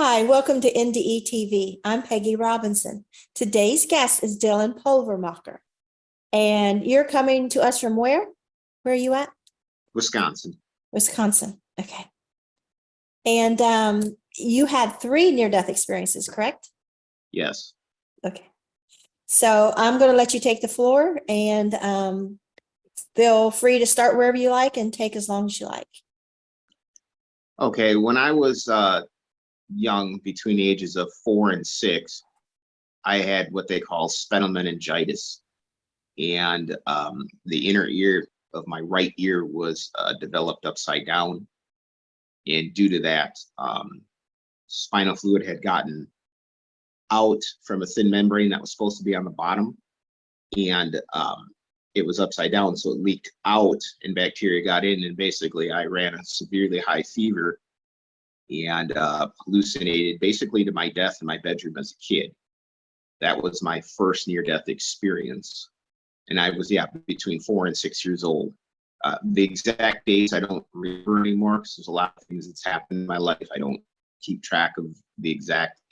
Hi, welcome to NDE TV. I'm Peggy Robinson. Today's guest is Dylan Pulvermacher. And you're coming to us from where? Where are you at? Wisconsin. Wisconsin. Okay. And you had 3 near-death experiences, correct? Yes. Okay. So I'm going to let you take the floor and feel free to start wherever you like and take as long as you like. Okay. When I was young, between the ages of 4 and 6, I had what they call sphenomeningitis, and the inner ear of my right ear was developed upside down, and due to that, spinal fluid had gotten out from a thin membrane that was supposed to be on the bottom, and it was upside down, so it leaked out and bacteria got in, and basically I ran a severely high fever and hallucinated basically to my death in my bedroom as a kid. That was my first near-death experience, and I was between 4 and 6 years old. The exact dates I don't remember anymore because there's a lot of things that's happened in my life. I don't keep track of the exact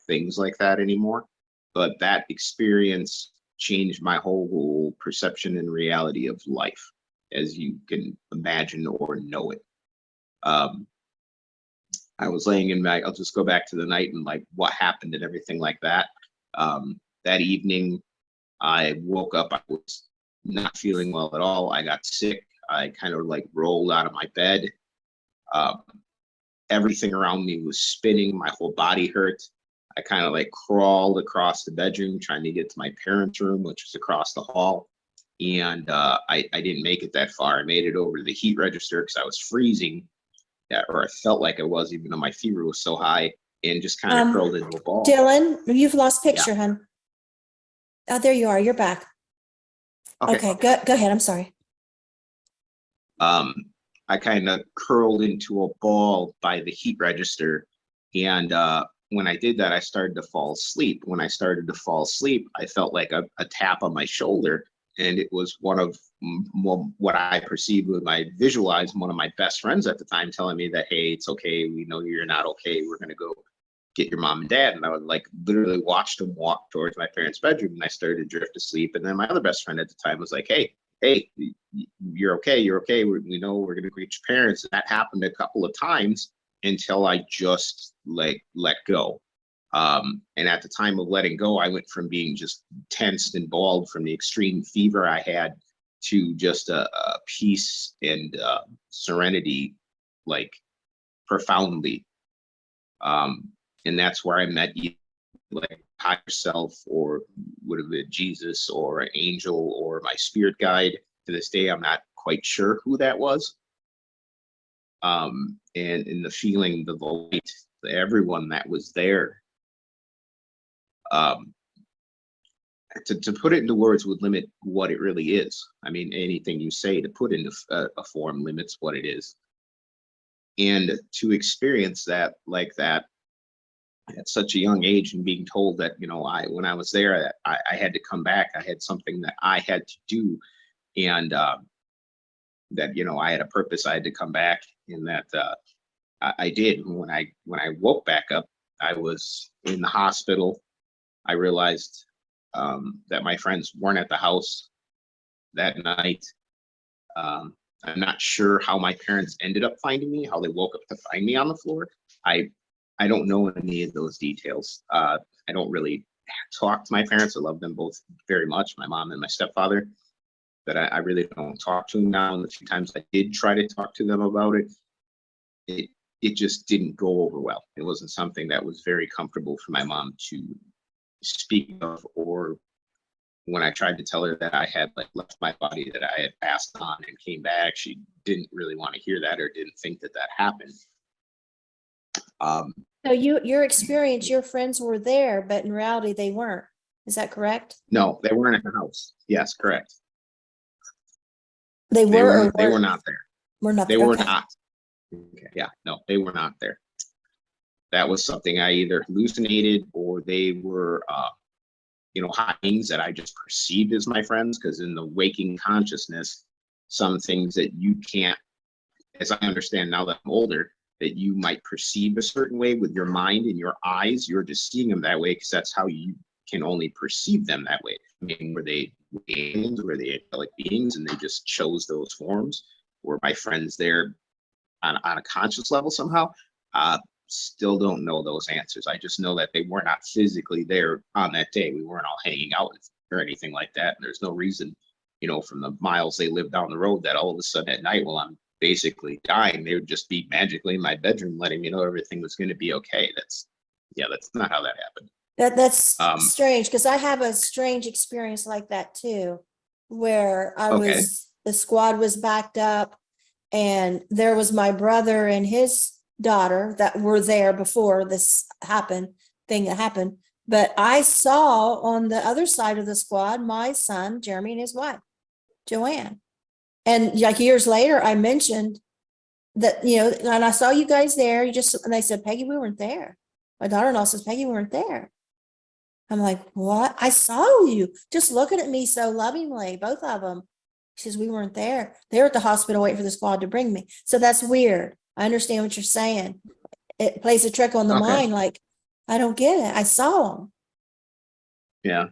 things like that anymore, but that experience changed my whole perception and reality of life as you can imagine or know it. I was laying in I'll just go back to the night and like what happened and everything like that. That evening, I woke up, I was not feeling well at all. I got sick. I kind of like rolled out of my bed. Everything around me was spinning. My whole body hurt. I kind of like crawled across the bedroom trying to get to my parents' room, which was across the hall. And I didn't make it that far. I made it over to the heat register because I was freezing. Or I felt like I was, even though my fever was so high, and just kind of curled into a ball. Dylan, you've lost picture, hon. Oh, there you are. You're back. Okay, go ahead. I'm sorry. I kind of curled into a ball by the heat register, and when I did that, I started to fall asleep. When I started to fall asleep, I felt like a tap on my shoulder, and it was one of what I perceived with my visualized one of my best friends at the time telling me that, hey, it's okay, we know you're not okay, we're gonna go get your mom and dad. And I would like literally watch them walk towards my parents' bedroom, and I started to drift asleep. And then my other best friend at the time was like, hey, you're okay, we know we're gonna greet your parents. And that happened a couple of times until I just like let go. And at the time of letting go, I went from being just tensed and balled from the extreme fever I had to just a peace and serenity, like profoundly. And that's where I met you, like higher self, or would have been Jesus or an angel or my spirit guide. To this day, I'm not quite sure who that was. And in the feeling, the light, everyone that was there. To put it into words would limit what it really is. I mean, anything you say to put into a form limits what it is. And to experience that like that at such a young age, and being told that, you know, when I was there, I had to come back. I had something that I had to do, and that, you know, I had a purpose. I had to come back, and that I did. When I woke back up, I was in the hospital. I realized that my friends weren't at the house that night. I'm not sure how my parents ended up finding me, how they woke up to find me on the floor. I don't know any of those details. I don't really talk to my parents. I love them both very much, my mom and my stepfather, but I really don't talk to them now. And the few times I did try to talk to them about it, it just didn't go over well. It wasn't something that was very comfortable for my mom to speak of, or when I tried to tell her that I had like left my body, that I had passed on and came back, she didn't really want to hear that, or didn't think that happened. So your experience, your friends were there, but in reality they weren't. Is that correct? No, they weren't at the house. Yes, correct. They were not there. Were not. They were not. Okay, yeah, no, they were not there. That was something I either hallucinated, or they were you know, beings that I just perceived as my friends, because in the waking consciousness, some things that you can't, as I understand now that I'm older, that you might perceive a certain way with your mind and your eyes. You're just seeing them that way because that's how you can only perceive them that way. I mean, were they aliens, were they angelic beings, and they just chose those forms? Were my friends there on a conscious level somehow? Still don't know those answers. I just know that they were not physically there on that day. We weren't all hanging out or anything like that. And there's no reason, you know, from the miles they live down the road, that all of a sudden at night, while I'm basically dying, they would just be magically in my bedroom letting me know everything was going to be okay. That's not how that happened. That's strange, because I have a strange experience like that too, where the squad was backed up, and there was my brother and his daughter that were there before this thing that happened. But I saw on the other side of the squad my son Jeremy and his wife Joanne, and like years later I mentioned that, you know, and I saw you guys there. And they said, Peggy, we weren't there. My daughter-in-law says, Peggy, we weren't there. I'm like, what? I saw you just looking at me so lovingly, both of them. She says, we weren't there. They were at the hospital waiting for the squad to bring me. So that's weird. I understand what you're saying. It plays a trick on the mind. Like, I don't get it. I saw them. Yeah.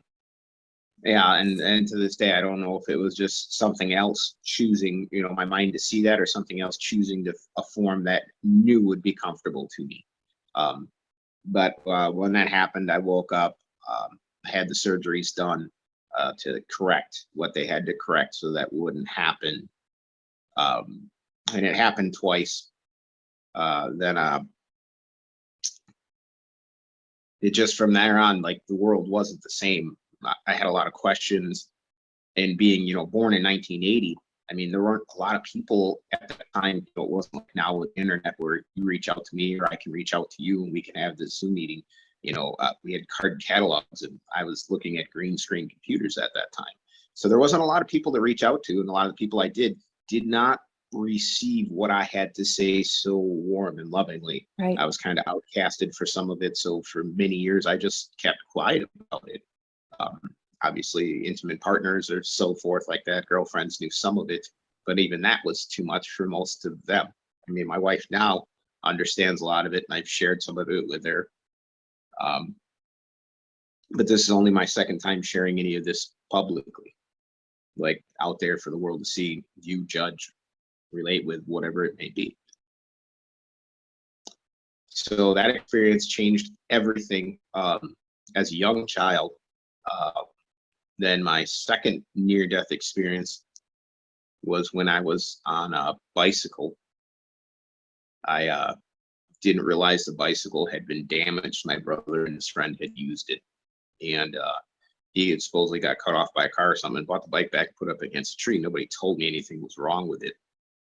Yeah. And to this day, I don't know if it was just something else choosing, you know, my mind to see that, or something else choosing a form that knew would be comfortable to me. But when that happened, I woke up, had the surgeries done to correct what they had to correct so that wouldn't happen. And it happened twice. Then it just, from there on, like, the world wasn't the same. I had a lot of questions, and being, you know, born in 1980, I mean, there weren't a lot of people at the time. You know, it wasn't like now with the internet where you reach out to me or I can reach out to you and we can have this Zoom meeting. You know, we had card catalogs, and I was looking at green screen computers at that time. So there wasn't a lot of people to reach out to, and a lot of the people I did not receive what I had to say so warm and lovingly. Right. I was kind of outcasted for some of it. So for many years, I just kept quiet about it. Obviously, intimate partners or so forth like that, girlfriends knew some of it, but even that was too much for most of them. I mean, my wife now understands a lot of it, and I've shared some of it with her. But this is only my second time sharing any of this publicly, like out there for the world to see, view, judge, relate with, whatever it may be. So that experience changed everything. As a young child, then my second near-death experience was when I was on a bicycle. I didn't realize the bicycle had been damaged. My brother and his friend had used it, and he had supposedly got cut off by a car or something, brought the bike back, put up against a tree. Nobody told me anything was wrong with it.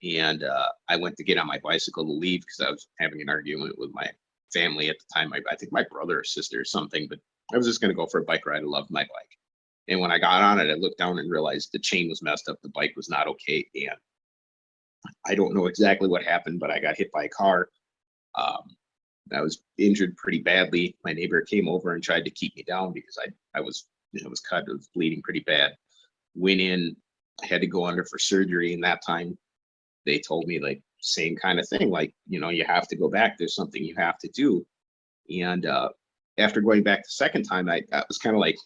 And I went to get on my bicycle to leave because I was having an argument with my family at the time. I think my brother or sister or something, but I was just going to go for a bike ride. I loved my bike. And when I got on it, I looked down and realized the chain was messed up. The bike was not okay. And I don't know exactly what happened, but I got hit by a car. I was injured pretty badly. My neighbor came over and tried to keep me down because I was cut. I was bleeding pretty bad. Went in, I had to go under for surgery. And that time they told me, like, same kind of thing, like, you know, you have to go back. There's something you have to do. And after going back the second time, I was kind of like,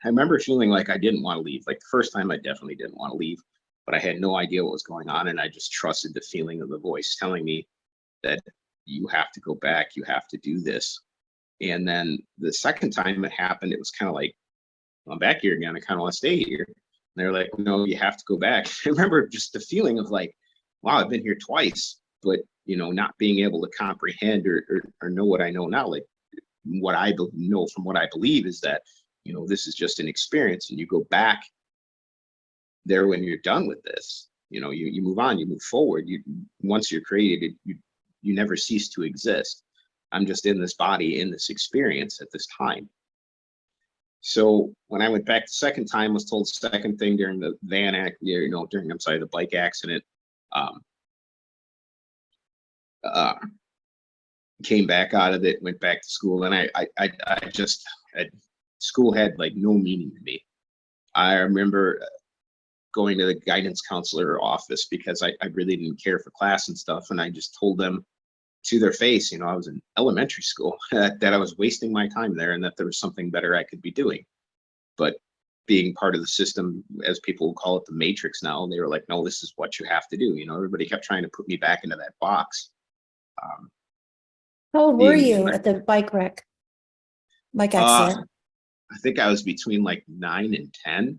I remember feeling like I didn't want to leave. Like the first time, I definitely didn't want to leave, but I had no idea what was going on. And I just trusted the feeling of the voice telling me that you have to go back, you have to do this. And then the second time it happened, it was kind of like, well, I'm back here again. I kind of want to stay here. And they're like, no, you have to go back. I remember just the feeling of like, wow, I've been here twice, but, you know, not being able to comprehend or know what I know now. Like what I know from what I believe is that, you know, this is just an experience, and you go back there when you're done with this. You know, you move on, you move forward. Once you're created, you never cease to exist. I'm just in this body, in this experience at this time. So when I went back the second time, was told the second thing during the the bike accident. Came back out of it, went back to school, and school had like no meaning to me. I remember going to the guidance counselor office because I really didn't care for class and stuff, and I just told them, to their face, you know, I was in elementary school, that I was wasting my time there and that there was something better I could be doing. But being part of the system, as people call it, the matrix now, they were like, no, this is what you have to do. You know, everybody kept trying to put me back into that box. How old were being- you at the bike I accident? think I was between like 9 and 10.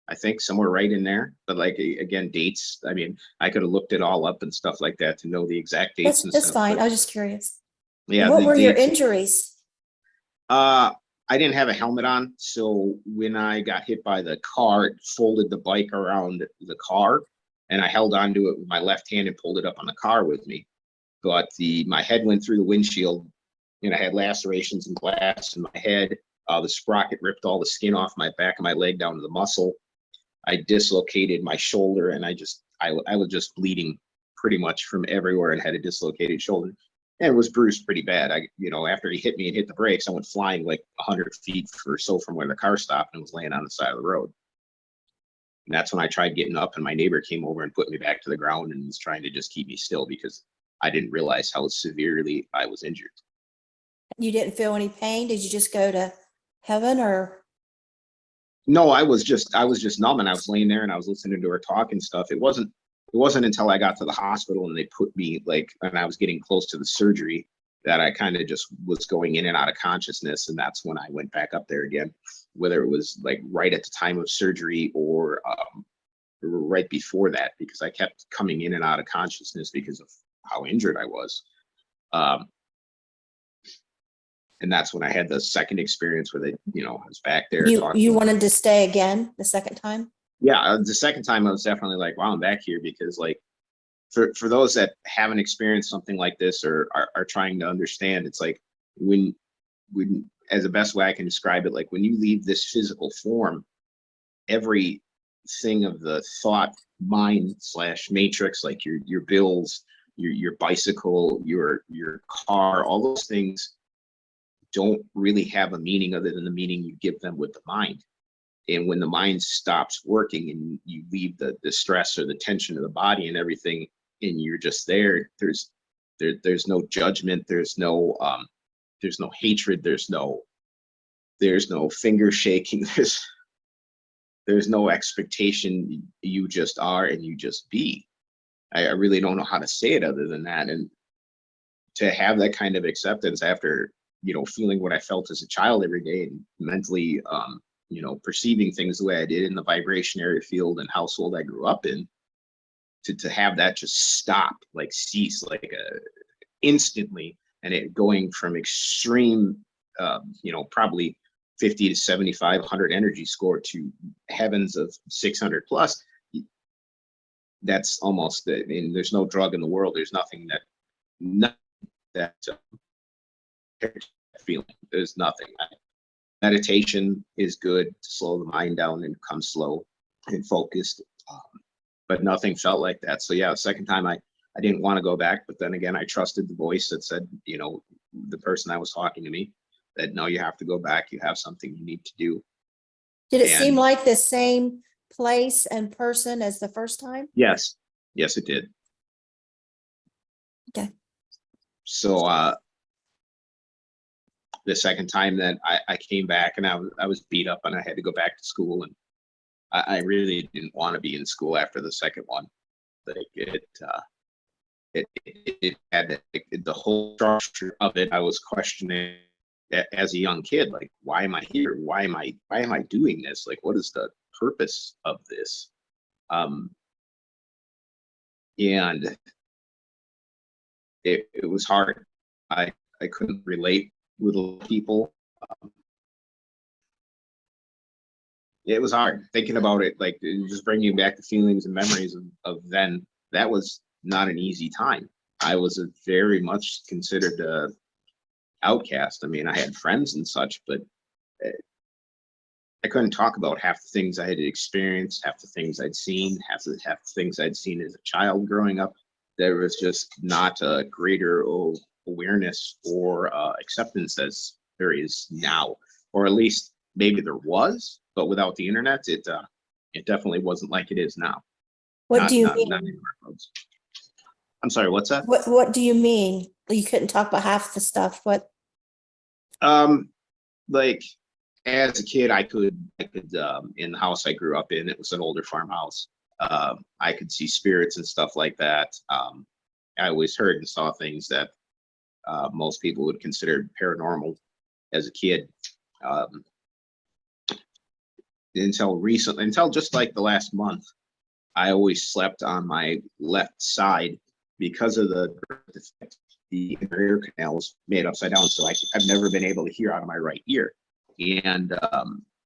I think somewhere right in there. But like, again, dates, I mean, I could have looked it all up and stuff like that to know the exact dates and That's stuff. fine. but I was just curious. yeah, What were your dates. injuries? I didn't have a helmet on, so when I got hit by the car, it folded the bike around the car, and I held onto it with my left hand and pulled it up on the car with me. But my head went through the windshield, and I had lacerations and glass in my head. The sprocket ripped all the skin off my back of my leg down to the muscle. I dislocated my shoulder, and I was just bleeding pretty much from everywhere and had a dislocated shoulder. And it was bruised pretty bad. You know, after he hit me and hit the brakes, I went flying like 100 feet or so from where the car stopped and was laying on the side of the road. And that's when I tried getting up, and my neighbor came over and put me back to the ground and was trying to just keep me still because I didn't realize how severely I was injured. You didn't feel any pain? Did you just go to heaven or? No, I was just numb, and I was laying there and I was listening to her talk and stuff. It wasn't until I got to the hospital and they put me and I was getting close to the surgery that I kind of just was going in and out of consciousness. And that's when I went back up there again, whether it was like right at the time of surgery or right before that, because I kept coming in and out of consciousness because of how injured I was. And that's when I had the second experience where I was back there. You wanted to stay again the second time? Yeah, the second time I was definitely like, wow, I'm back here, because like for those that haven't experienced something like this or are trying to understand, it's like when as the best way I can describe it, like when you leave this physical form, everything of the thought mind / matrix, like your bills, your bicycle, your car, all those things don't really have a meaning other than the meaning you give them with the mind. And when the mind stops working and you leave the stress or the tension of the body and everything, and you're just there's no judgment, there's no hatred, there's no finger shaking, there's no expectation. You just are, and you just be. I really don't know how to say it other than that. And to have that kind of acceptance after feeling what I felt as a child every day and mentally perceiving things the way I did in the vibrationary field and household I grew up in, to have that just stop, like cease, like instantly, and it going from extreme, probably 50 to 75, 100 energy score to heavens of 600 plus. That's almost, I mean, there's no drug in the world. There's nothing that feeling. There's nothing. Meditation is good to slow the mind down and come slow and focused, but nothing felt like that. So yeah, the second time I didn't want to go back, but then again, I trusted the voice that said, the person that was talking to me, that no, you have to go back. You have something you need to do. Did it seem like the same place and person as the first time? Yes, it did. Okay. So the second time that I came back, and I was beat up and I had to go back to school, and I really didn't want to be in school after the second one. Like it had the whole structure of it. I was questioning as a young kid, like, why am I here? Why am I doing this? Like, what is the purpose of this? And it was hard. I couldn't relate with people. It was hard thinking about it, like just bringing back the feelings and memories of then. That was not an easy time. I was a very much considered outcast. I mean, I had friends and such, but I couldn't talk about half the things I had experienced, half the things I'd seen, half the things I'd seen as a child growing up. There was just not a greater awareness or acceptance as there is now, or at least maybe there was, but without the internet, it definitely wasn't like it is now. What do you mean? I'm sorry, what's that? What do you mean? You couldn't talk about half the stuff. What? Like as a kid, I could in the house I grew up in, it was an older farmhouse. I could see spirits and stuff like that. I always heard and saw things that most people would consider paranormal as a kid. Until just like the last month, I always slept on my left side because of the ear canals made upside down. So I've never been able to hear out of my right ear. And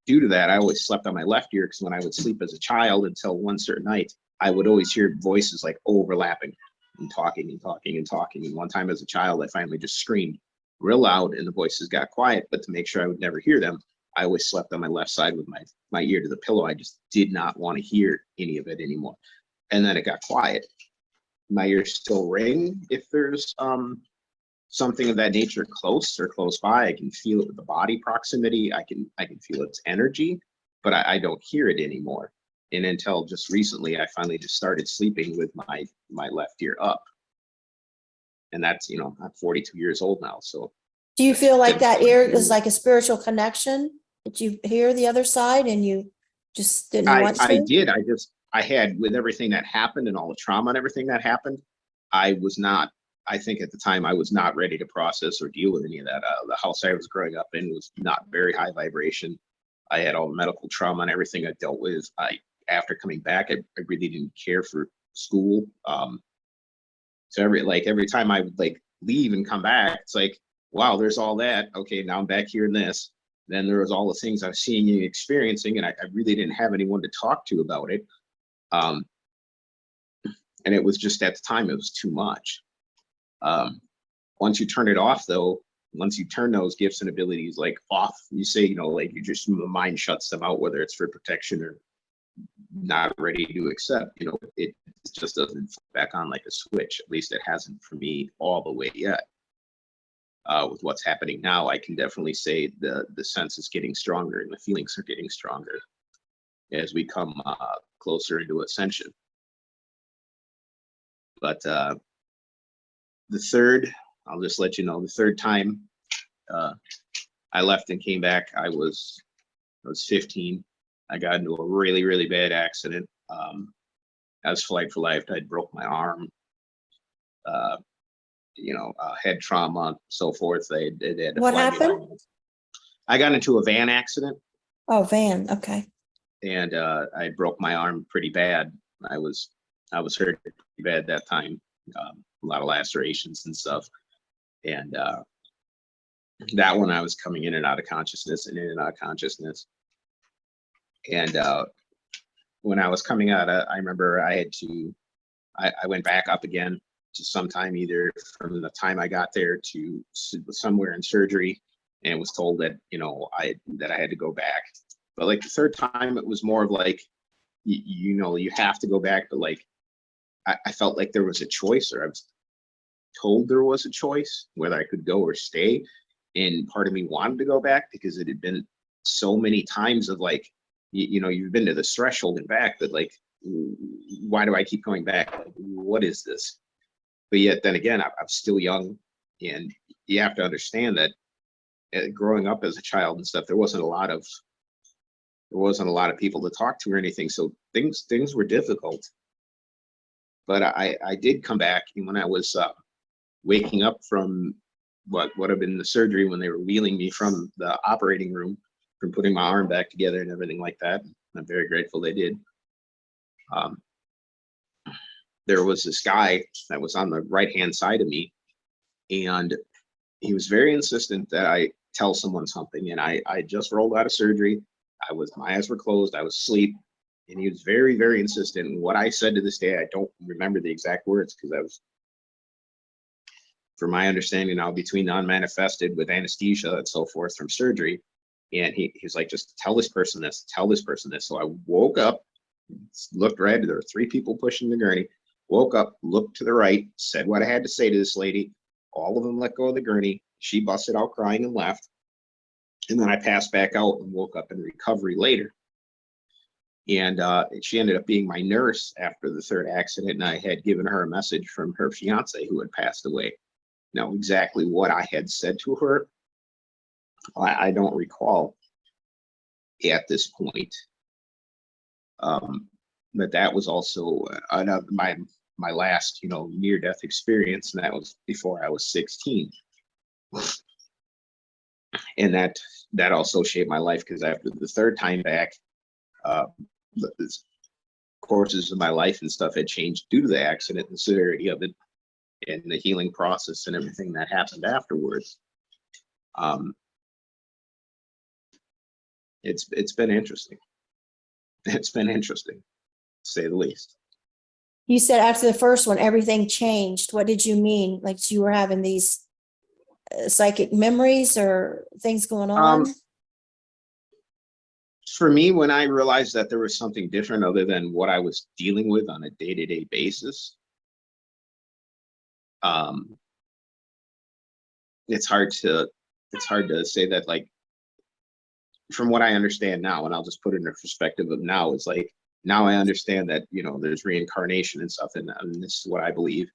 due to that, I always slept on my left ear, because when I would sleep as a child until one certain night, I would always hear voices like overlapping and talking and talking and talking. And one time as a child, I finally just screamed real loud and the voices got quiet. But to make sure I would never hear them, I always slept on my left side with my ear to the pillow. I just did not want to hear any of it anymore. And then it got quiet. My ears still ring if there's something of that nature close or close by. I can feel it with the body proximity. I can feel its energy, but I don't hear it anymore. And until just recently, I finally just started sleeping with my left ear up. And that's, you know, I'm 42 years old now. So Do you feel like that ear is like a spiritual connection, that you hear the other side and you just didn't want to? I did. I had, with everything that happened and all the trauma and everything that happened, I think at the time I was not ready to process or deal with any of that. The house I was growing up in was not very high vibration. I had all the medical trauma and everything I dealt with. After coming back, I really didn't care for school. So every time I would like leave and come back, it's like, wow, there's all that. Okay, now I'm back here in this. Then there was all the things I was seeing and experiencing, and I really didn't have anyone to talk to about it. And it was just, at the time, it was too much. Once you turn it off, though, once you turn those gifts and abilities like off, you say, you know, like the mind shuts them out, whether it's for protection or not ready to accept, you know, it just doesn't flip back on like a switch. At least it hasn't for me all the way yet. With what's happening now, I can definitely say the sense is getting stronger and the feelings are getting stronger as we come closer into ascension. But the third, I'll just let you know, the third time I left and came back, I was 15. I got into a really, really bad accident. I was flight for life. I broke my arm, you know, head trauma, so forth. They had to What fly me happened? home. I got into a van accident. Oh, van. Okay. And I broke my arm pretty bad. I was hurt pretty bad that time. A lot of lacerations and stuff. And that one, I was coming in and out of consciousness and in and out of consciousness. And when I was coming out, I remember I went back up again to sometime either from the time I got there to somewhere in surgery, and was told that, you know, that I had to go back. But like the third time, it was more of like, you know, you have to go back, but like I felt like there was a choice, or I was told there was a choice whether I could go or stay. And part of me wanted to go back because it had been so many times of like, you know, you've been to this threshold and back, but like, why do I keep going back? Like, what is this? But yet then again, I'm still young, and you have to understand that growing up as a child and stuff, there wasn't a lot of people to talk to or anything. So things were difficult. But I did come back, and when I was waking up from what would have been the surgery, when they were wheeling me from the operating room, from putting my arm back together and everything like that, I'm very grateful they did. There was this guy that was on the right-hand side of me, and he was very insistent that I tell someone something. And I just rolled out of surgery. My eyes were closed. I was asleep. And he was very, very insistent. And what I said to this day, I don't remember the exact words, because I was, from my understanding now, between non-manifested with anesthesia and so forth from surgery. And he was like, just tell this person this, tell this person this. So I woke up, looked right, there were 3 people pushing the gurney, woke up, looked to the right, said what I had to say to this lady. All of them let go of the gurney. She busted out crying and left. And then I passed back out and woke up in recovery later. And she ended up being my nurse after the third accident, and I had given her a message from her fiance who had passed away. Now, exactly what I had said to her, I don't recall at this point. But that was also my last, near-death experience, and that was before I was 16. And that also shaped my life, because after the third time back, the courses of my life and stuff had changed due to the accident, the severity of it, and the healing process and everything that happened afterwards. It's been interesting. It's been interesting, to say the least. You said after the first one, everything changed. What did you mean? Like you were having these psychic memories or things going on? For me, when I realized that there was something different other than what I was dealing with on a day-to-day basis, it's hard to say that, like, from what I understand now, and I'll just put it in the perspective of now, it's like, now I understand that, there's reincarnation and stuff, and this is what I believe.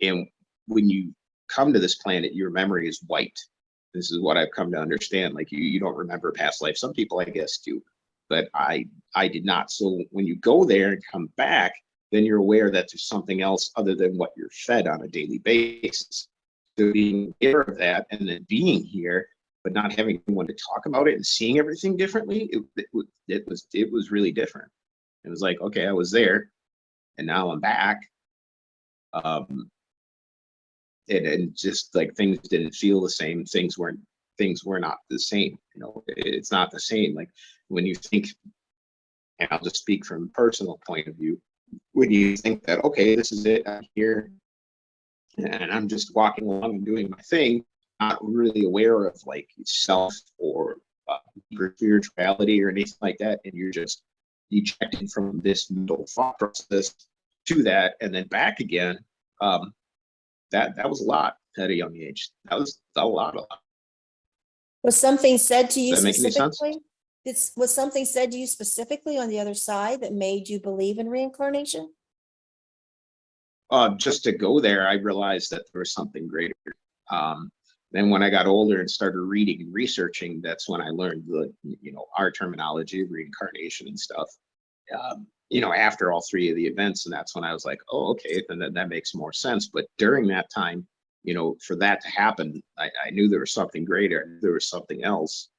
And when you come to this planet, your memory is wiped. This is what I've come to understand. Like, you don't remember past life. Some people, I guess, do, but I did not. So when you go there and come back, then you're aware that there's something else other than what you're fed on a daily basis. So being aware of that, and then being here, but not having anyone to talk about it and seeing everything differently, it was really different. It was like, okay, I was there, and now I'm back. And just like things didn't feel the same. Things were not the same. It's not the same. Like when you think, and I'll just speak from a personal point of view, when you think that, okay, this is it, I'm here, and I'm just walking along and doing my thing, not really aware of like self or spirituality or anything like that, and you're just ejected from this mental thought process to that and then back again. That was a lot at a young age. That was a lot. Was something said to you Does that make any sense? specifically? Was something said to you specifically on the other side that made you believe in reincarnation? Just to go there, I realized that there was something greater. Then when I got older and started reading and researching, that's when I learned our terminology, reincarnation and stuff. After all three of the events, and that's when I was like, oh, okay, then that makes more sense. But during that time, for that to happen, I knew there was something greater. There was something else,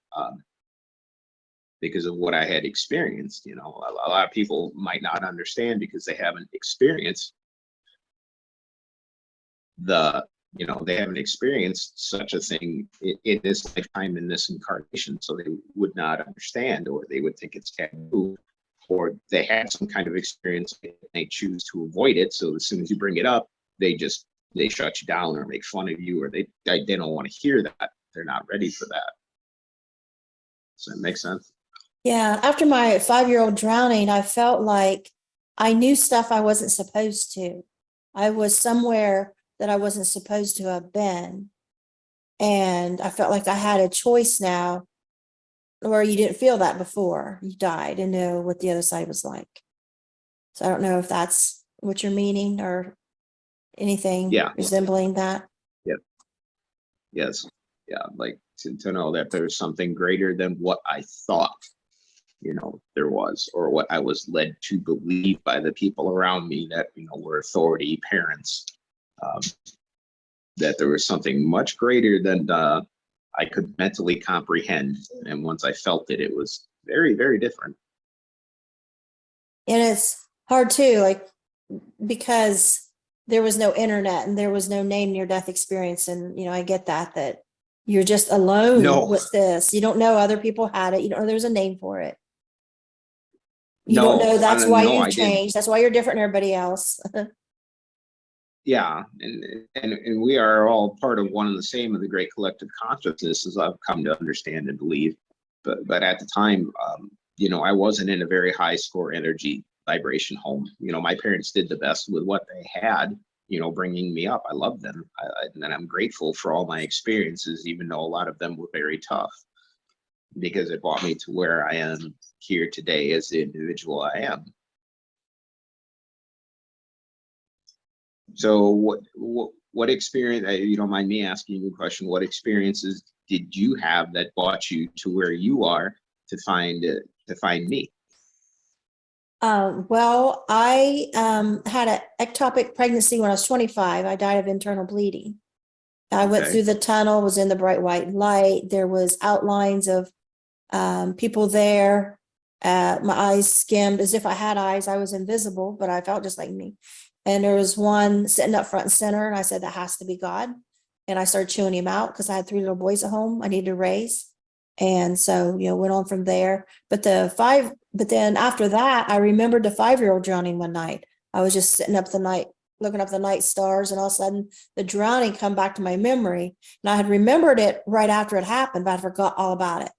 because of what I had experienced. A lot of people might not understand because they haven't experienced they haven't experienced such a thing in this lifetime, in this incarnation, so they would not understand, or they would think it's taboo, or they had some kind of experience and they choose to avoid it. So as soon as you bring it up, they shut you down or make fun of you, or they don't want to hear that. They're not ready for that. Does that make sense? Yeah. After my 5-year-old drowning, I felt like I knew stuff I wasn't supposed to. I was somewhere that I wasn't supposed to have been. And I felt like I had a choice now, where you didn't feel that before you died and know what the other side was like. So I don't know if that's what you're meaning or anything resembling that. Yeah. Yes. Yeah. Like to know that there's something greater than what I thought, there was, or what I was led to believe by the people around me that, were authority, parents, that there was something much greater than I could mentally comprehend. And once I felt it, it was very, very different. And it's hard too, like, because there was no internet and there was no near-death experience. And, I get that you're just alone with this. You don't know other people had it. You don't know there's a name for it. You don't know that's why you've changed. That's why you're different than everybody else. Yeah, and we are all part of one and the same of the great collective consciousness, as I've come to understand and believe. But at the time, I wasn't in a very high score energy vibration home. My parents did the best with what they had, bringing me up. I love them, and I'm grateful for all my experiences, even though a lot of them were very tough. because it brought me to where I am here today as the individual I am. So what experience, you don't mind me asking you a question, what experiences did you have that brought you to where you are to find me? Well, I had an ectopic pregnancy when I was 25. I died of internal bleeding. I went through the tunnel, was in the bright white light. There was outlines of people there. My eyes skimmed as if I had eyes. I was invisible, but I felt just like me. And there was one sitting up front and center, and I said, that has to be God. And I started chewing him out because I had 3 little boys at home I needed to raise. And so, went on from there. But then after that, I remembered the 5-year-old drowning one night. I was just sitting up the night, looking up the night stars, and all of a sudden the drowning come back to my memory. And I had remembered it right after it happened, but I forgot all about it.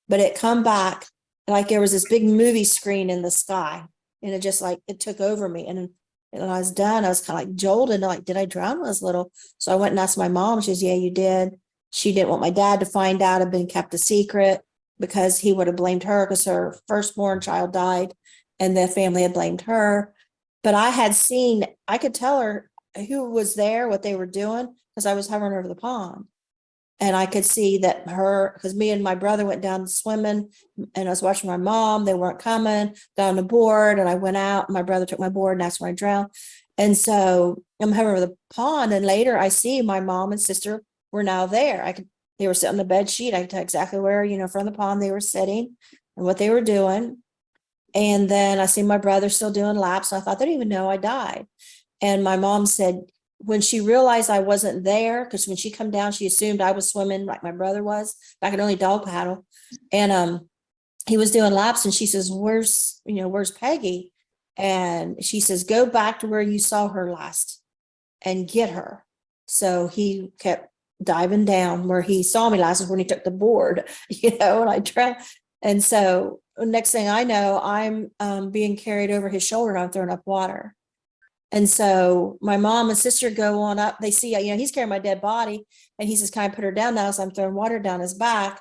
But it come back like there was this big movie screen in the sky, and it just like, it took over me. And when I was done, I was kind of like jolted, like, did I drown when I was little? So I went and asked my mom. She says, yeah, you did. She didn't want my dad to find out. It had been kept a secret because he would have blamed her because her firstborn child died and the family had blamed her. But I could tell her who was there, what they were doing, because I was hovering over the pond. And I could see that because me and my brother went down swimming, and I was watching my mom. They weren't coming down the board, and I went out. My brother took my board, and that's when I drowned. And so I'm hovering over the pond, and later I see my mom and sister were now there. They were sitting on the bed sheet. I could tell exactly where, from the pond they were sitting and what they were doing. And then I see my brother still doing laps. So I thought they didn't even know I died. And my mom said, when she realized I wasn't there, because when she come down, she assumed I was swimming like my brother was. I could only dog paddle. And he was doing laps, and she says, where's Peggy? And she says, go back to where you saw her last and get her. So he kept diving down where he saw me last, is when he took the board, and I drowned. And so next thing I know, I'm being carried over his shoulder, and I'm throwing up water. And so my mom and sister go on up. They see, he's carrying my dead body, and he says, can I put her down now? So I'm throwing water down his back.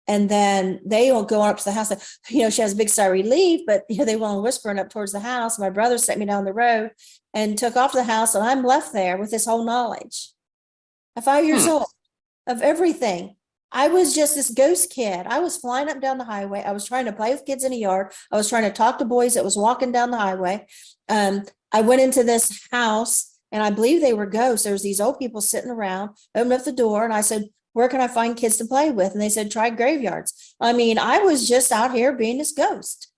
And then they all go up to the house. Like, she has a big sigh of relief, but they were all whispering up towards the house. My brother sent me down the road and took off to the house, and I'm left there with this whole knowledge at 5 years old of everything. I was just this ghost kid. I was flying up down the highway. I was trying to play with kids in the yard. I was trying to talk to boys that was walking down the highway. I went into this house, and I believe they were ghosts. There was these old people sitting around, opened up the door, and I said, where can I find kids to play with? And they said, try graveyards. I mean, I was just out here being this ghost.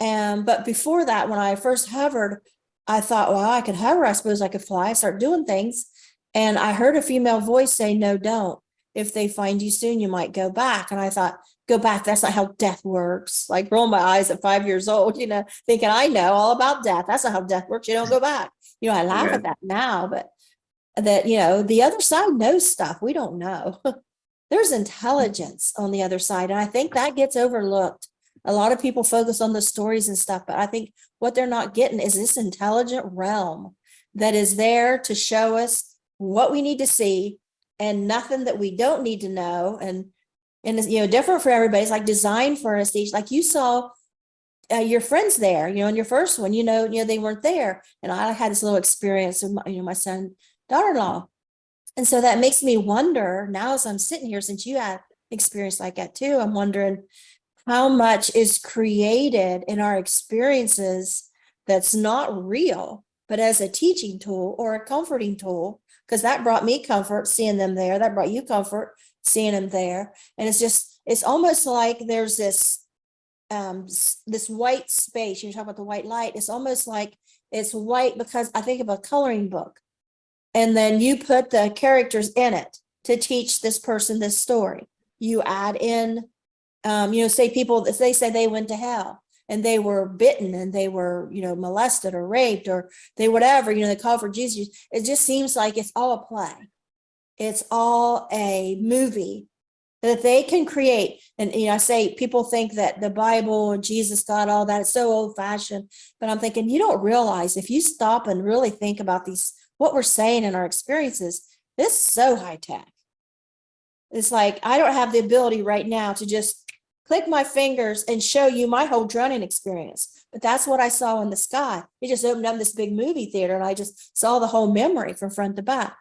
But before that, when I first hovered, I thought, well, I could hover. I suppose I could fly. I start doing things. And I heard a female voice say, no, don't. If they find you soon, you might go back. And I thought, go back. That's not how death works. Like, rolling my eyes at 5 years old, thinking I know all about death. That's not how death works. You don't go back. I laugh at that now, but that, the other side knows stuff we don't know. There's intelligence on the other side. And I think that gets overlooked. A lot of people focus on the stories and stuff, but I think what they're not getting is this intelligent realm that is there to show us what we need to see and nothing that we don't need to know. And it's, different for everybody. It's like designed for us each. Like you saw your friends there, in your first one, they weren't there. And I had this little experience with my son, daughter-in-law. And so that makes me wonder now, as I'm sitting here, since you had experience like that too, I'm wondering how much is created in our experiences that's not real, but as a teaching tool or a comforting tool, because that brought me comfort seeing them there. That brought you comfort seeing them there. And it's almost like there's this white space. You talk about the white light. It's almost like it's white because I think of a coloring book. And then you put the characters in it to teach this person this story. You add in, say people, if they say they went to hell and they were bitten and they were, molested or raped or they whatever, they call for Jesus. It just seems like it's all a play. It's all a movie that they can create. And, I say people think that the Bible and Jesus, God, all that, it's so old fashioned, but I'm thinking you don't realize if you stop and really think about what we're saying in our experiences, this is so high tech. It's like, I don't have the ability right now to just click my fingers and show you my whole droning experience. But that's what I saw in the sky. It just opened up this big movie theater and I just saw the whole memory from front to back.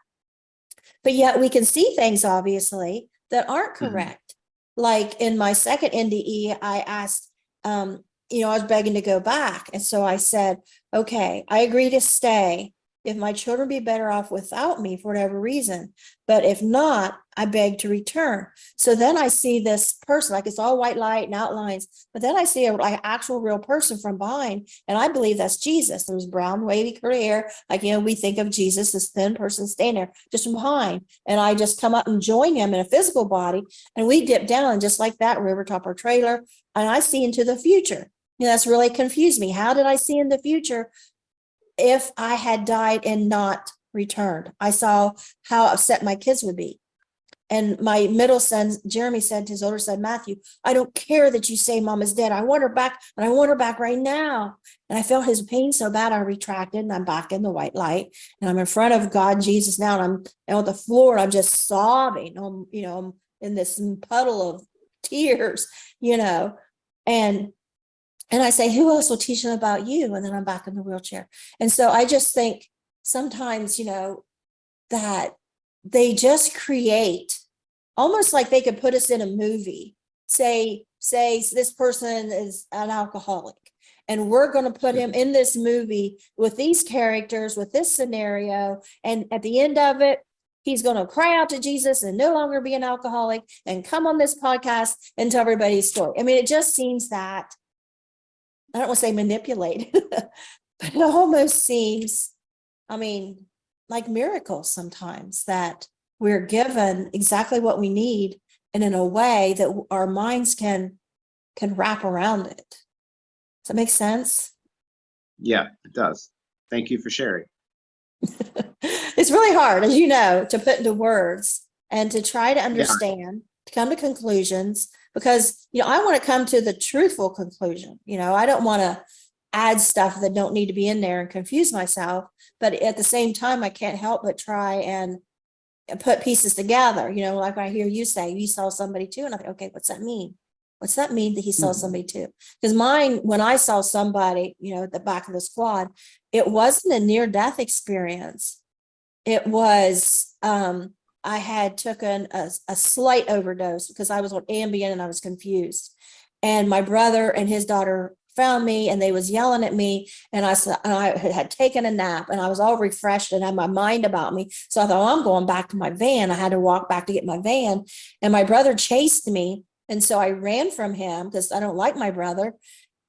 But yet we can see things, obviously, that aren't correct. Like in my second NDE, I asked, I was begging to go back. And so I said, okay, I agree to stay if my children be better off without me for whatever reason. But if not, I beg to return. So then I see this person, like it's all white light and outlines, but then I see a like actual real person from behind. And I believe that's Jesus. There was brown, wavy, curly hair. Like, we think of Jesus, this thin person standing there just from behind. And I just come up and join him in a physical body. And we dip down just like that, river top our trailer. And I see into the future. That's really confused me. How did I see in the future? If I had died and not returned, I saw how upset my kids would be. And my middle son, Jeremy, said to his older son, Matthew, I don't care that you say mom is dead. I want her back, and I want her back right now. And I felt his pain so bad, I retracted, and I'm back in the white light. And I'm in front of God, Jesus now, and I'm on the floor, and I'm just sobbing. I'm in this puddle of tears, And I say, who else will teach them about you? And then I'm back in the wheelchair. And so I just think sometimes, that they just create almost like they could put us in a movie, say this person is an alcoholic, and we're going to put him in this movie with these characters, with this scenario. And at the end of it, he's going to cry out to Jesus and no longer be an alcoholic and come on this podcast and tell everybody's story. I mean, it just seems that, I don't want to say manipulated, but it almost seems, like miracles sometimes, that we're given exactly what we need and in a way that our minds can wrap around it. Does that make sense? Yeah, it does. Thank you for sharing. It's really hard, as you know, to put into words and to try to understand, to come to conclusions, because, I want to come to the truthful conclusion. I don't want to add stuff that don't need to be in there and confuse myself. But at the same time, I can't help but try and put pieces together. Like I hear you say, you saw somebody too. And I think, okay, what's that mean? What's that mean that he saw somebody too? Because mine, when I saw somebody, at the back of the squad, it wasn't a near-death experience. It was, I had taken a slight overdose because I was on Ambien and I was confused. And my brother and his daughter found me and they was yelling at me. And I had taken a nap and I was all refreshed and had my mind about me. So I thought, I'm going back to my van. I had to walk back to get my van. And my brother chased me. And so I ran from him because I don't like my brother.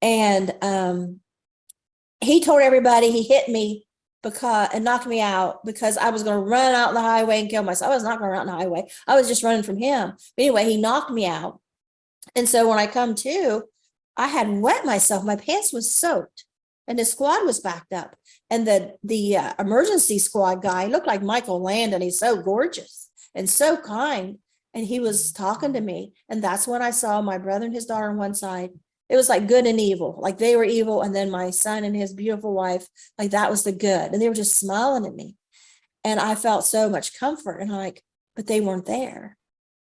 And he told everybody he hit me and knocked me out because I was going to run out on the highway and kill myself. I was not going to run on the highway. I was just running from him. But anyway, he knocked me out. And so when I come to, I had wet myself. My pants was soaked and the squad was backed up. And the emergency squad guy looked like Michael Landon. He's so gorgeous and so kind. And he was talking to me. And that's when I saw my brother and his daughter on one side. It was like good and evil, like they were evil. And then my son and his beautiful wife, like that was the good. And they were just smiling at me. And I felt so much comfort. And I'm like, but they weren't there,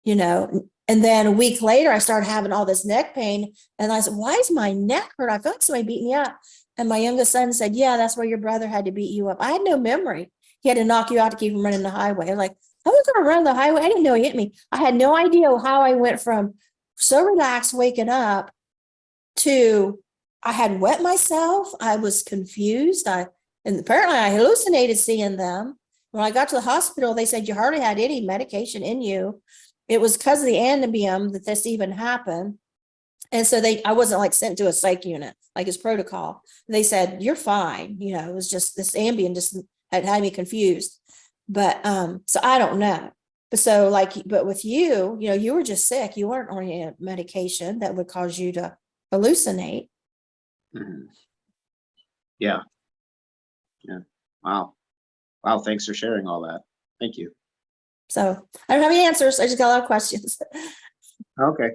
And then a week later, I started having all this neck pain. And I said, why is my neck hurt? I feel like somebody beat me up. And my youngest son said, yeah, that's where your brother had to beat you up. I had no memory. He had to knock you out to keep him running the highway. I was like, I was going to run the highway. I didn't know he hit me. I had no idea how I went from so relaxed waking up to I had wet myself. I was confused. And apparently I hallucinated seeing them. When I got to the hospital, they said you hardly had any medication in you. It was because of the Ambien that this even happened. And so I wasn't like sent to a psych unit, like his protocol. They said, you're fine. It was just this Ambien just had me confused. But so I don't know. But with you, you were just sick. You weren't on any medication that would cause you to hallucinate. Mm-hmm. Yeah. Wow. Thanks for sharing all that. Thank you. So I don't have any answers. I just got a lot of questions. Okay.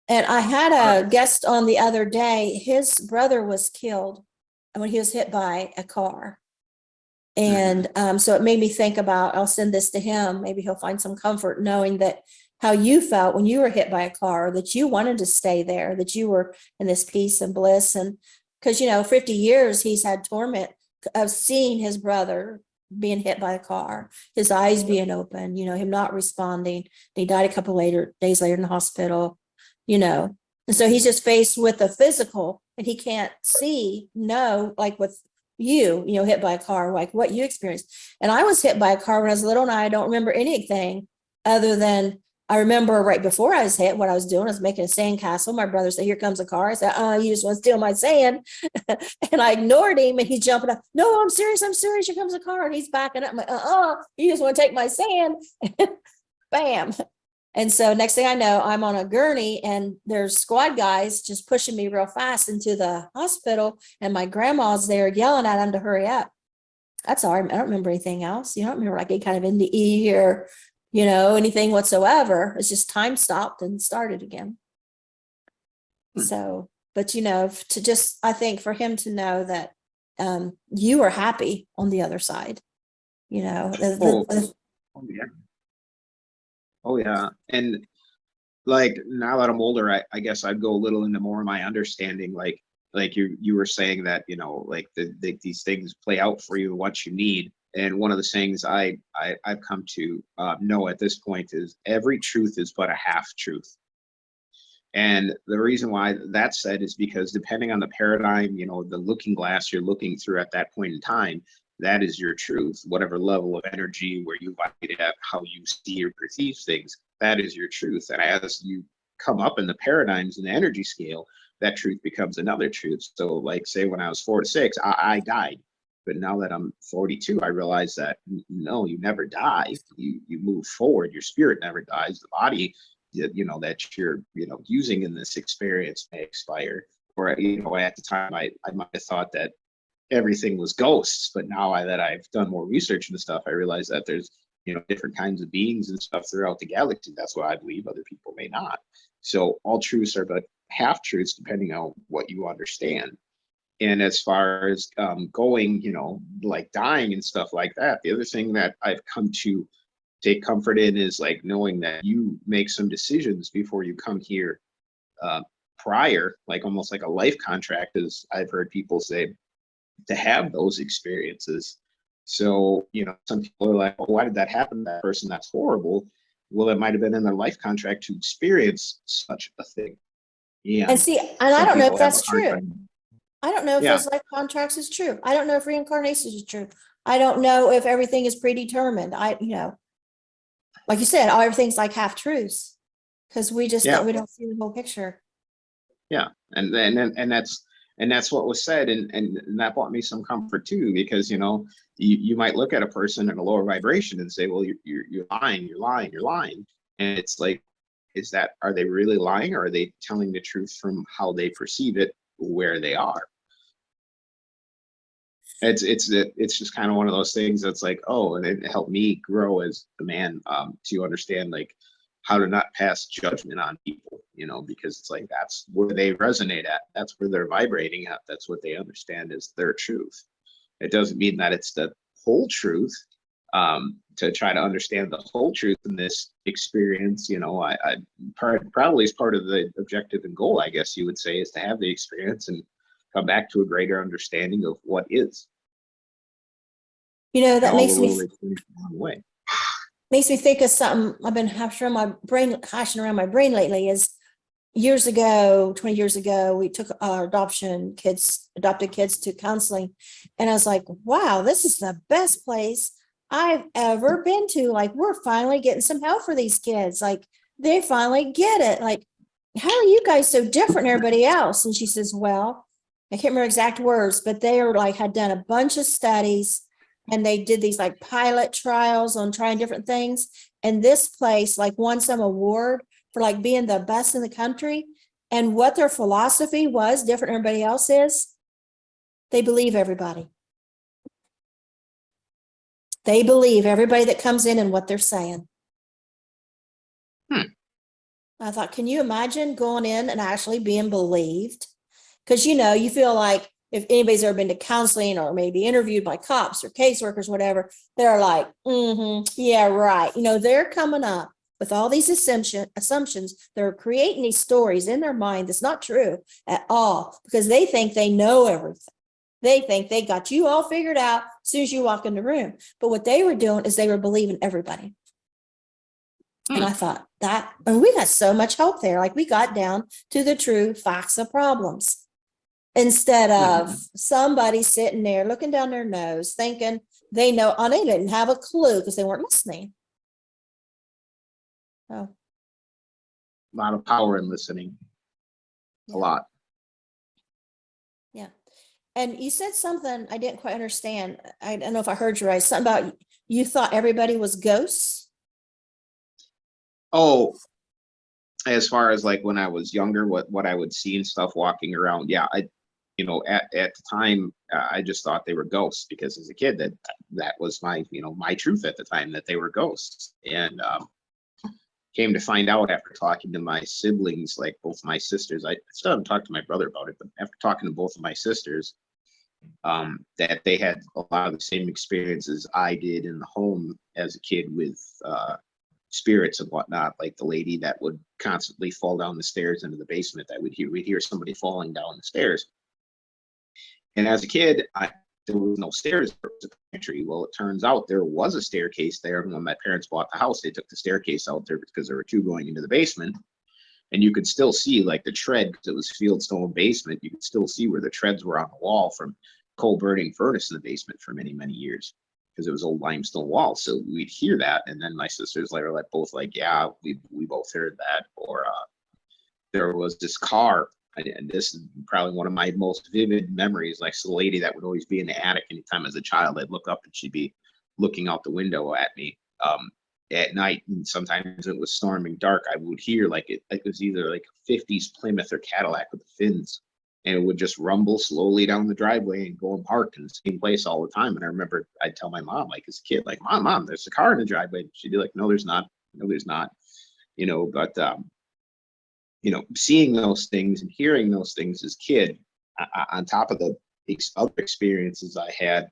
And I had a guest on the other day. His brother was killed when he was hit by a car. And so it made me think about, I'll send this to him. Maybe he'll find some comfort knowing that how you felt when you were hit by a car, that you wanted to stay there, that you were in this peace and bliss. And because, 50 years he's had torment of seeing his brother being hit by a car, his eyes being open, him not responding. He died a couple days later in the hospital, and so he's just faced with the physical, and he can't see, like with you, hit by a car, like what you experienced. And I was hit by a car when I was little, and I don't remember anything other than I remember right before I was hit, what I was doing was making a sand castle. My brother said, "Here comes a car." I said, "You just want to steal my sand." And I ignored him, and he's jumping up. "No, I'm serious. I'm serious. Here comes a car." And he's backing up. I'm like, you just want to take my sand. Bam. And so next thing I know, I'm on a gurney, and there's squad guys just pushing me real fast into the hospital. And my grandma's there yelling at him to hurry up. That's all. I don't remember anything else. You don't remember like any kind of NDE or anything whatsoever. It's just time stopped and started again. So, but to just, I think for him to know that you are happy on the other side, Oh yeah. And like now that I'm older, I guess I'd go a little into more of my understanding, like you were saying that, like these things play out for you what you need. And one of the things I've come to know at this point is every truth is but a half truth. And the reason why that's said is because depending on the paradigm, the looking glass you're looking through at that point in time, that is your truth. Whatever level of energy, where you vibrate at, how you see or perceive things, that is your truth. And as you come up in the paradigms and the energy scale, that truth becomes another truth. So like say when I was 4 to 6, I died. But now that I'm 42, I realize that no, you never die. You move forward. Your spirit never dies. The body, that you're, using in this experience may expire. Or, at the time, I might have thought that everything was ghosts, but now that I've done more research and stuff, I realize that there's, different kinds of beings and stuff throughout the galaxy. That's what I believe. Other people may not. So all truths are but half truths, depending on what you understand. And as far as going, like dying and stuff like that, the other thing that I've come to take comfort in is like knowing that you make some decisions before you come here prior, like almost like a life contract, as I've heard people say, to have those experiences. So, some people are like, "Oh, why did that happen to that person? That's horrible." Well, it might have been in their life contract to experience such a thing. Yeah. And see, and I don't know if that's true. I don't know if those life contracts is true. I don't know if reincarnation is true. I don't know if everything is predetermined. Like you said, everything's like half truths because we just we don't see the whole picture. Yeah, and that's what was said, and that brought me some comfort too, because you might look at a person in a lower vibration and say, "Well, you're lying," and it's like, are they really lying, or are they telling the truth from how they perceive it, where they are? It's just kind of one of those things that's like, and it helped me grow as a man to understand like how to not pass judgment on people, because it's like that's where they resonate at, that's where they're vibrating at, that's what they understand is their truth. It doesn't mean that it's the whole truth. To try to understand the whole truth in this experience, I probably is part of the objective and goal, I guess you would say, is to have the experience and come back to a greater understanding of what is. That makes me think of something I've been hashing around my brain lately. Is 20 years ago, we took our adopted kids to counseling, and I was like, wow, this is the best place I've ever been to. Like, we're finally getting some help for these kids. Like, they finally get it. Like, how are you guys so different than everybody else? And she says, well, I can't remember exact words, but they are like, had done a bunch of studies, and they did these like pilot trials on trying different things. And this place like won some award for like being the best in the country. And what their philosophy was different than everybody else is, they believe everybody. They believe everybody that comes in and what they're saying. I thought, can you imagine going in and actually being believed? Because, you feel like if anybody's ever been to counseling or maybe interviewed by cops or caseworkers, whatever, they're like, yeah, right. They're coming up with all these assumptions. They're creating these stories in their mind that's not true at all, because they think they know everything. They think they got you all figured out as soon as you walk in the room. But what they were doing is they were believing everybody. And I thought and we got so much hope there. Like, we got down to the true facts of problems instead of somebody sitting there looking down their nose thinking they know, and they didn't have a clue because they weren't listening. Oh. A lot of power in listening. Yeah. A lot. Yeah. And you said something I didn't quite understand. I don't know if I heard you right. Something about you thought everybody was ghosts. Oh, as far as like when I was younger, what I would see and stuff walking around. Yeah, at the time, I just thought they were ghosts, because as a kid, that was my, my truth at the time, that they were ghosts. And came to find out after talking to my siblings, like both my sisters, I still haven't talked to my brother about it, but after talking to both of my sisters, that they had a lot of the same experiences I did in the home as a kid with spirits and whatnot, like the lady that would constantly fall down the stairs into the basement. That we'd hear somebody falling down the stairs. And as a kid, there was no stairs, there was a pantry. Well, it turns out there was a staircase there. And when my parents bought the house, they took the staircase out there because there were two going into the basement. And you could still see like the tread, because it was fieldstone basement. You could still see where the treads were on the wall from coal burning furnace in the basement for many, many years, because it was old limestone walls. So we'd hear that. And then my sisters were like, both like, yeah, we both heard that. Or there was this car, and this is probably one of my most vivid memories. Like, so the lady that would always be in the attic anytime as a child, I'd look up and she'd be looking out the window at me at night. And sometimes it was storming dark. I would hear like it was either like a 50s Plymouth or Cadillac with the fins. And it would just rumble slowly down the driveway and go and park in the same place all the time. And I remember I'd tell my mom, like as a kid, like, Mom, there's a car in the driveway. She'd be like, no, there's not. No, there's not. But seeing those things and hearing those things as a kid, on top of the other experiences I had.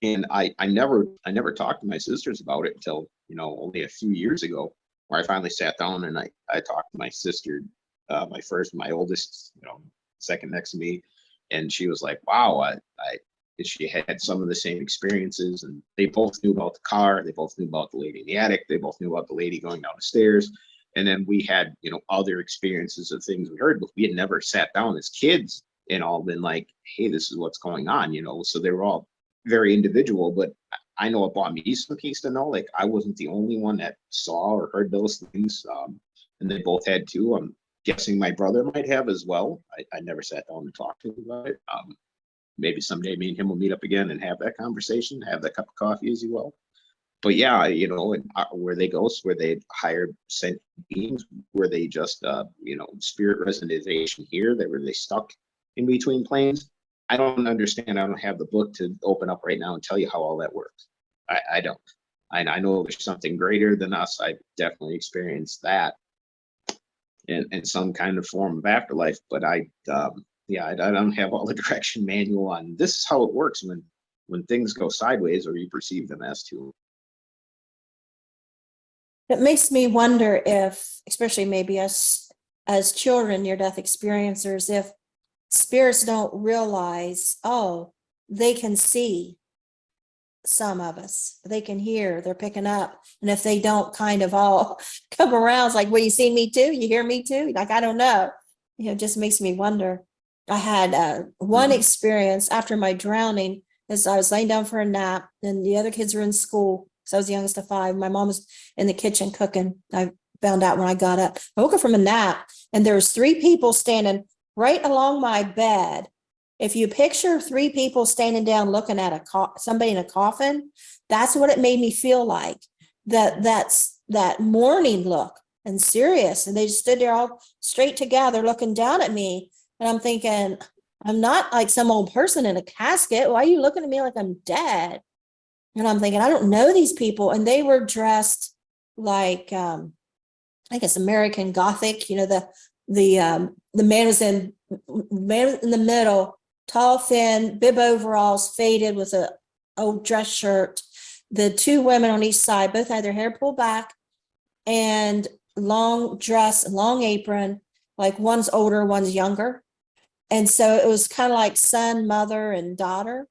And I never talked to my sisters about it until, only a few years ago, where I finally sat down and I talked to my sister, my oldest, second next to me. And she was like, wow, she had some of the same experiences, and they both knew about the car. They both knew about the lady in the attic. They both knew about the lady going down the stairs. And then we had, other experiences of things we heard, but we had never sat down as kids and all been like, hey, this is what's going on, So they were all very individual, but I know it brought me some peace to know, like, I wasn't the only one that saw or heard those things. And they both had too. I'm guessing my brother might have as well. I never sat down and talked to him about it. Maybe someday me and him will meet up again and have that conversation, have that cup of coffee, as you will. But yeah, and were they ghosts? Were they higher sentient beings? Were they just, spirit representation here? Were they stuck in between planes? I don't understand. I don't have the book to open up right now and tell you how all that works. I don't. I know there's something greater than us. I've definitely experienced that in some kind of form of afterlife, but I don't have all the direction manual on this is how it works when things go sideways or you perceive them as to. It makes me wonder if, especially maybe us as children, near-death experiencers, if spirits don't realize, they can see some of us, they can hear, they're picking up. And if they don't kind of all come around, it's like, well, you see me too? You hear me too? Like, I don't know. It just makes me wonder. I had one experience after my drowning, as I was laying down for a nap and the other kids were in school. So I was the youngest of 5. My mom was in the kitchen cooking. I found out when I got up. I woke up from a nap and there was 3 people standing right along my bed. If you picture 3 people standing down looking at somebody in a coffin, that's what it made me feel like. That's that mourning look and serious. And they just stood there all straight together looking down at me. And I'm thinking, I'm not like some old person in a casket. Why are you looking at me like I'm dead? And I'm thinking, I don't know these people. And they were dressed like, I guess, American Gothic. The man was in the middle, tall, thin, bib overalls, faded with a old dress shirt. The 2 women on each side both had their hair pulled back and long dress, long apron, like one's older, one's younger. And so it was kind of like son, mother, and daughter.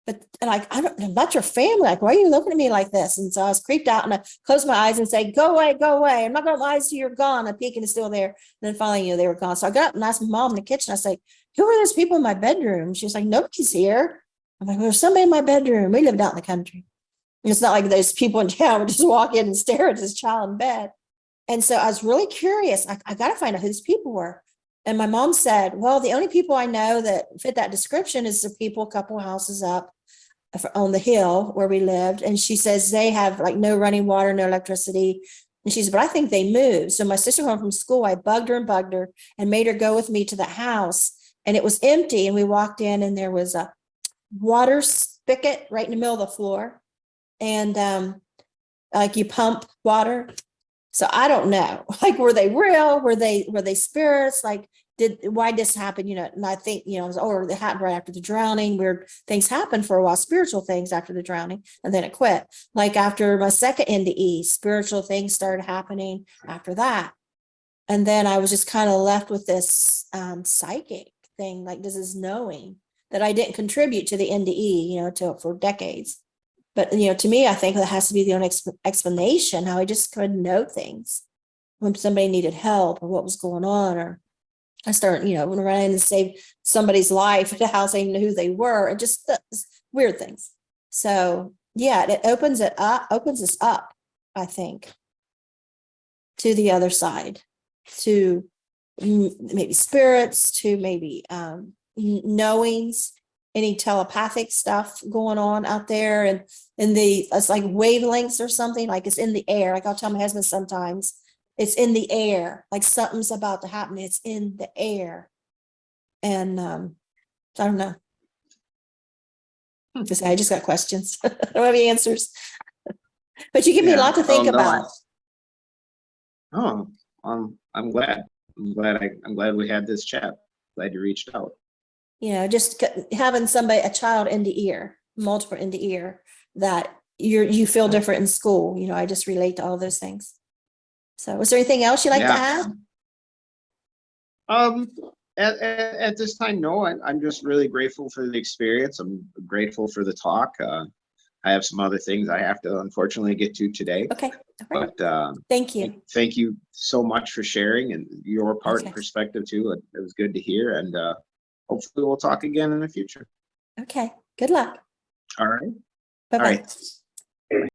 But like, I'm not your family. Like, why are you looking at me like this? And so I was creeped out and I closed my eyes and say, go away, go away. I'm not going to lie to you, you're gone. I peek and it's still there. And then finally, they were gone. So I got up and asked my mom in the kitchen. I said, who are those people in my bedroom? She was like, nobody's here. I'm like, there's somebody in my bedroom. We lived out in the country. And it's not like those people in town would just walk in and stare at this child in bed. And so I was really curious. I got to find out who these people were. And my mom said, well, the only people I know that fit that description is the people a couple houses up on the hill where we lived. And she says they have like no running water, no electricity. And she said, but I think they moved. So my sister home from school, I bugged her and made her go with me to the house. And it was empty. And we walked in and there was a water spigot right in the middle of the floor. And like you pump water. So I don't know, like, were they real? Were they spirits? Like, why this happen? And I think, or it happened right after the drowning. Weird things happen for a while, spiritual things after the drowning, and then it quit. Like after my second NDE, spiritual things started happening after that. And then I was just kind of left with this psychic thing, like this is knowing that I didn't contribute to the NDE, for decades. But, to me, I think that has to be the only explanation, how I just couldn't know things when somebody needed help or what was going on. Or I started, when I ran in and saved somebody's life at a house, I didn't know who they were, and just weird things. So, yeah, it opens us up, I think, to the other side, to maybe spirits, to maybe knowings, any telepathic stuff going on out there, and it's like wavelengths or something, like it's in the air. Like I'll tell my husband sometimes, it's in the air, like something's about to happen. It's in the air. And I don't know. I just got questions. I don't have any answers. But you give me a lot to think about. I'm glad. I'm glad we had this chat. Glad you reached out. Just having a child in the ear, multiple in the ear, that you feel different in school. I just relate to all those things. So was there anything else you'd like to add? At this time, no, I'm just really grateful for the experience. I'm grateful for the talk. I have some other things I have to unfortunately get to today. Okay. All right. But thank you. Thank you so much for sharing and your part and perspective too. It was good to hear, and hopefully we'll talk again in the future. Okay. Good luck. All right. Bye-bye. All right.